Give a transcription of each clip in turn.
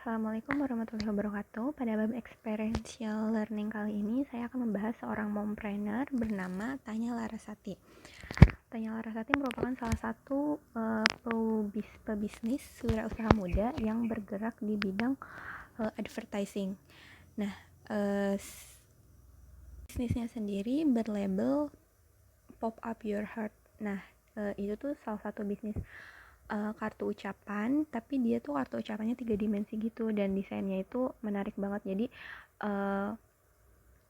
Assalamualaikum warahmatullahi wabarakatuh. Pada bab experiential learning kali ini, saya akan membahas seorang mompreneur bernama Tanya Larasati. Tanya Larasati merupakan salah satu pebisnis wirausaha muda yang bergerak di bidang advertising. Nah, bisnisnya sendiri berlabel Pop Up Your Heart. Nah, itu tuh salah satu bisnis kartu ucapan, tapi dia tuh kartu ucapannya 3 dimensi gitu, dan desainnya itu menarik banget, jadi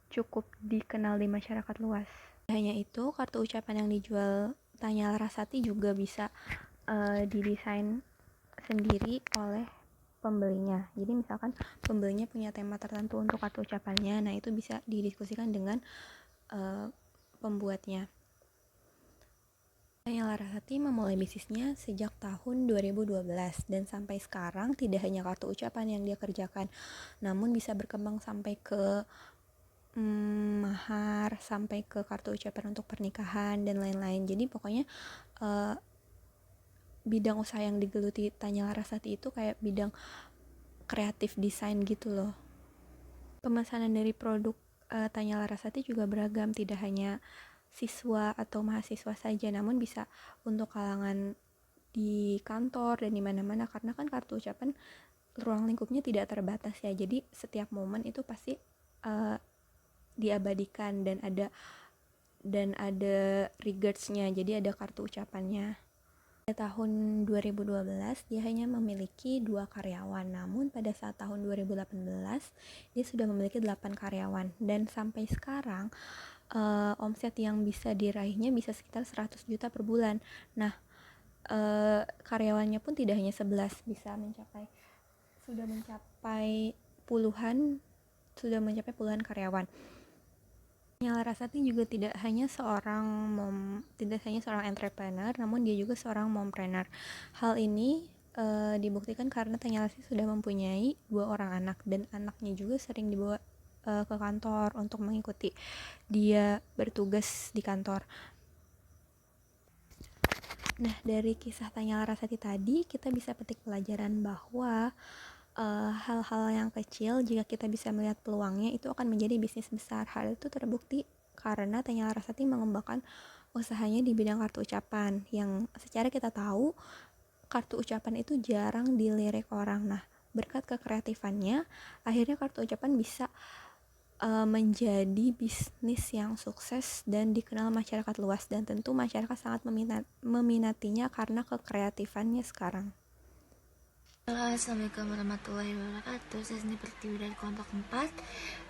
cukup dikenal di masyarakat luas. Hanya itu, kartu ucapan yang dijual Tanya Larasati juga bisa didesain sendiri oleh pembelinya. Jadi misalkan pembelinya punya tema tertentu untuk kartu ucapannya, nah itu bisa didiskusikan dengan pembuatnya. Tanya Larasati memulai bisnisnya sejak tahun 2012 dan sampai sekarang tidak hanya kartu ucapan yang dia kerjakan, namun bisa berkembang sampai ke mahar, sampai ke kartu ucapan untuk pernikahan dan lain-lain. Jadi pokoknya bidang usaha yang digeluti Tanya Larasati itu kayak bidang kreatif desain gitu loh. Pemesanan dari produk Tanya Larasati juga beragam, tidak hanya siswa atau mahasiswa saja, namun bisa untuk kalangan di kantor dan di mana-mana, karena kan kartu ucapan ruang lingkupnya tidak terbatas ya. Jadi setiap momen itu pasti diabadikan dan ada regards-nya. Jadi ada kartu ucapannya. Pada tahun 2012 dia hanya memiliki 2 karyawan, namun pada saat tahun 2018 dia sudah memiliki 8 karyawan, dan sampai sekarang omset yang bisa diraihnya bisa sekitar 100 juta per bulan. Nah, karyawannya pun tidak hanya 11, sudah mencapai puluhan karyawan. Tanya Larasati juga tidak hanya seorang entrepreneur, namun dia juga seorang mompreneur. Hal ini dibuktikan karena Tanya Larasati sudah mempunyai 2 orang anak, dan anaknya juga sering dibawa ke kantor untuk mengikuti dia bertugas di kantor. Nah, dari kisah Tanya Larasati tadi kita bisa petik pelajaran bahwa hal-hal yang kecil, jika kita bisa melihat peluangnya, itu akan menjadi bisnis besar. Hal itu terbukti karena Tanya Larasati mengembangkan usahanya di bidang kartu ucapan, yang secara kita tahu kartu ucapan itu jarang dilirik orang. Nah, berkat kekreatifannya, akhirnya kartu ucapan bisa menjadi bisnis yang sukses dan dikenal masyarakat luas, dan tentu masyarakat sangat meminatinya karena kekreatifannya sekarang. Assalamualaikum warahmatullahi wabarakatuh. Saya sini Pertiwi dari kelompok 4.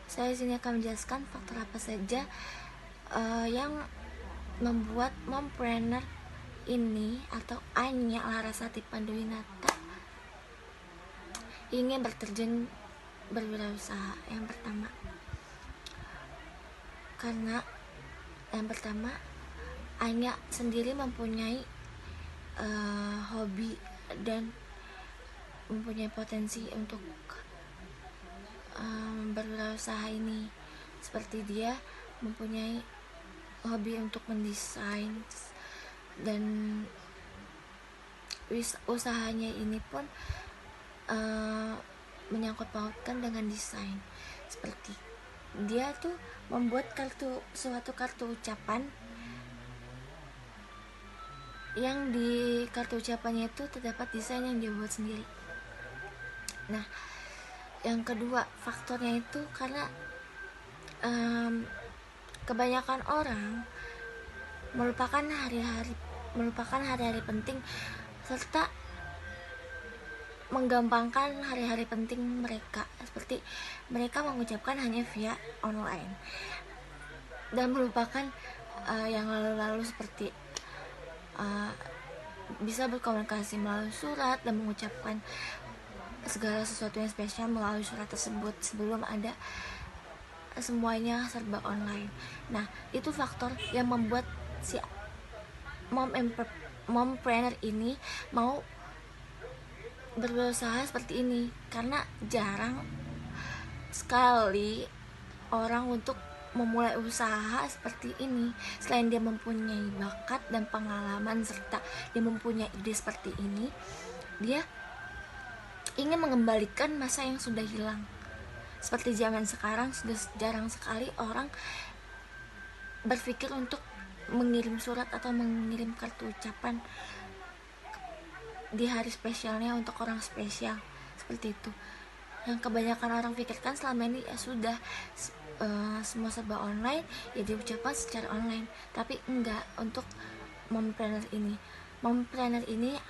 Saya sini akan menjelaskan faktor apa saja yang membuat mompreneur ini atau Anya Larasati Pandowinata ingin berterjun berwirausaha. Yang pertama, Anya sendiri mempunyai hobi dan mempunyai potensi untuk berwirausaha ini. Seperti dia mempunyai hobi untuk mendesain, dan usahanya ini pun menyangkut pautkan dengan desain. Seperti dia tuh membuat suatu kartu ucapan yang di kartu ucapannya itu terdapat desain yang dia buat sendiri. Nah, yang kedua faktornya itu karena kebanyakan orang melupakan hari-hari penting, serta menggampangkan hari-hari penting mereka, seperti mereka mengucapkan hanya via online dan melupakan yang lalu-lalu, seperti bisa berkomunikasi melalui surat dan mengucapkan segala sesuatu yang spesial melalui surat tersebut sebelum ada semuanya serba online. Nah, itu faktor yang membuat si mompreneur ini mau berusaha seperti ini, karena jarang sekali orang untuk memulai usaha seperti ini. Selain dia mempunyai bakat dan pengalaman serta dia mempunyai ide seperti ini, dia ingin mengembalikan masa yang sudah hilang. Seperti zaman sekarang sudah jarang sekali orang berpikir untuk mengirim surat atau mengirim kartu ucapan di hari spesialnya untuk orang spesial, seperti itu. Yang kebanyakan orang pikirkan selama ini ya sudah, semua serba online, ya diucapkan secara online. Tapi enggak, untuk mompreneur ini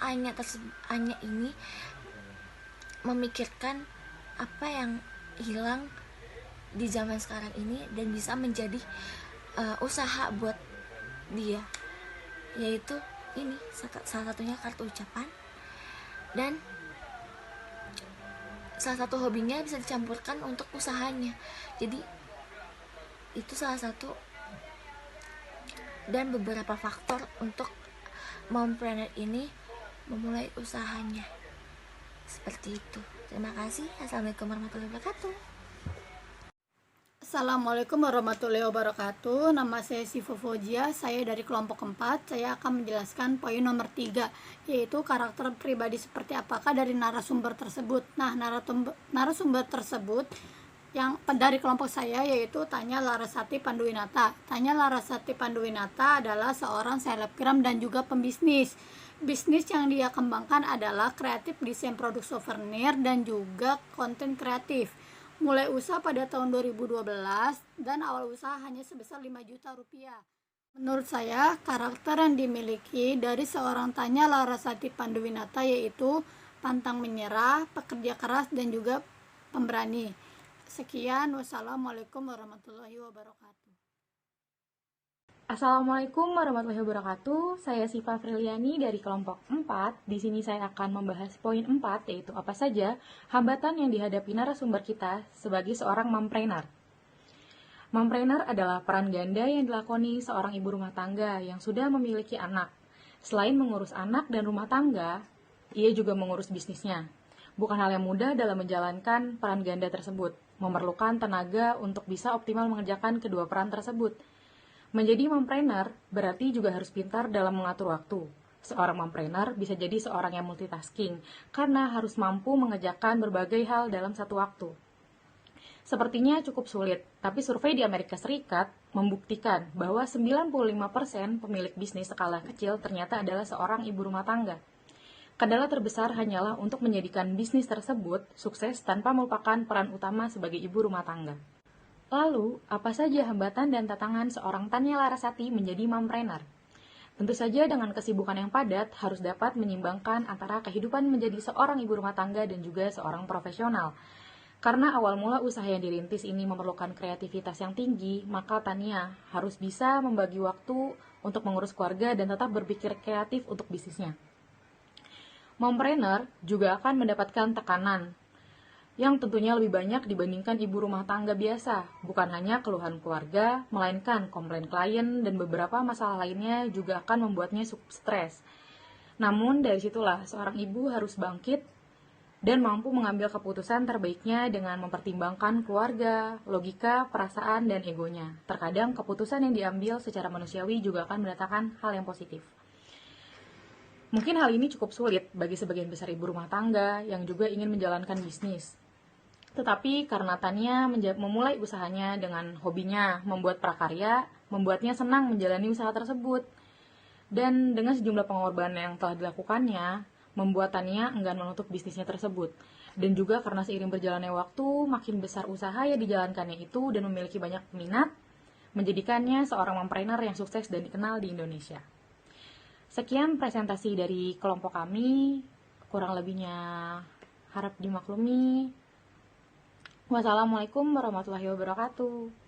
hanya ini memikirkan apa yang hilang di zaman sekarang ini dan bisa menjadi usaha buat dia, yaitu ini salah satunya kartu ucapan, dan salah satu hobinya bisa dicampurkan untuk usahanya. Jadi itu salah satu dan beberapa faktor untuk mompreneur ini memulai usahanya, seperti itu. Terima kasih. Assalamualaikum warahmatullahi wabarakatuh. Assalamualaikum warahmatullahi wabarakatuh. Nama saya Siva Fojia, saya dari kelompok 4. Saya akan menjelaskan poin nomor 3, yaitu karakter pribadi seperti apakah dari narasumber tersebut. Nah, narasumber tersebut yang dari kelompok saya yaitu Tanya Larasati Panduwinata. Tanya Larasati Panduwinata adalah seorang selebgram dan juga pembisnis. Bisnis yang dia kembangkan adalah kreatif desain produk souvenir dan juga konten kreatif. Mulai usaha pada tahun 2012 dan awal usaha hanya sebesar 5 juta rupiah. Menurut saya, karakter yang dimiliki dari seorang Tanya Larasati Panduwinata yaitu pantang menyerah, pekerja keras, dan juga pemberani. Sekian, wassalamualaikum warahmatullahi wabarakatuh. Assalamualaikum warahmatullahi wabarakatuh. Saya Siva Friliani dari kelompok 4. Di sini saya akan membahas poin 4, yaitu apa saja hambatan yang dihadapi narasumber kita sebagai seorang mompreneur. Mompreneur adalah peran ganda yang dilakoni seorang ibu rumah tangga yang sudah memiliki anak. Selain mengurus anak dan rumah tangga, ia juga mengurus bisnisnya. Bukan hal yang mudah dalam menjalankan peran ganda tersebut, memerlukan tenaga untuk bisa optimal mengerjakan kedua peran tersebut. Menjadi mompreneur berarti juga harus pintar dalam mengatur waktu. Seorang mompreneur bisa jadi seorang yang multitasking karena harus mampu mengerjakan berbagai hal dalam satu waktu. Sepertinya cukup sulit, tapi survei di Amerika Serikat membuktikan bahwa 95% pemilik bisnis skala kecil ternyata adalah seorang ibu rumah tangga. Kendala terbesar hanyalah untuk menjadikan bisnis tersebut sukses tanpa melupakan peran utama sebagai ibu rumah tangga. Lalu, apa saja hambatan dan tantangan seorang Tanya Larasati menjadi mompreneur? Tentu saja dengan kesibukan yang padat harus dapat menyimbangkan antara kehidupan menjadi seorang ibu rumah tangga dan juga seorang profesional. Karena awal mula usaha yang dirintis ini memerlukan kreativitas yang tinggi, maka Tanya harus bisa membagi waktu untuk mengurus keluarga dan tetap berpikir kreatif untuk bisnisnya. Mompreneur juga akan mendapatkan tekanan yang tentunya lebih banyak dibandingkan ibu rumah tangga biasa. Bukan hanya keluhan keluarga, melainkan komplain klien dan beberapa masalah lainnya juga akan membuatnya stres. Namun dari situlah seorang ibu harus bangkit dan mampu mengambil keputusan terbaiknya dengan mempertimbangkan keluarga, logika, perasaan, dan egonya. Terkadang keputusan yang diambil secara manusiawi juga akan mendatangkan hal yang positif. Mungkin hal ini cukup sulit bagi sebagian besar ibu rumah tangga yang juga ingin menjalankan bisnis. Tetapi karena Tanya memulai usahanya dengan hobinya membuat prakarya, membuatnya senang menjalani usaha tersebut. Dan dengan sejumlah pengorbanan yang telah dilakukannya, membuat Tanya enggan menutup bisnisnya tersebut. Dan juga karena seiring berjalannya waktu, makin besar usaha yang dijalankannya itu dan memiliki banyak peminat, menjadikannya seorang mompreneur yang sukses dan dikenal di Indonesia. Sekian presentasi dari kelompok kami, kurang lebihnya harap dimaklumi. Wassalamualaikum warahmatullahi wabarakatuh.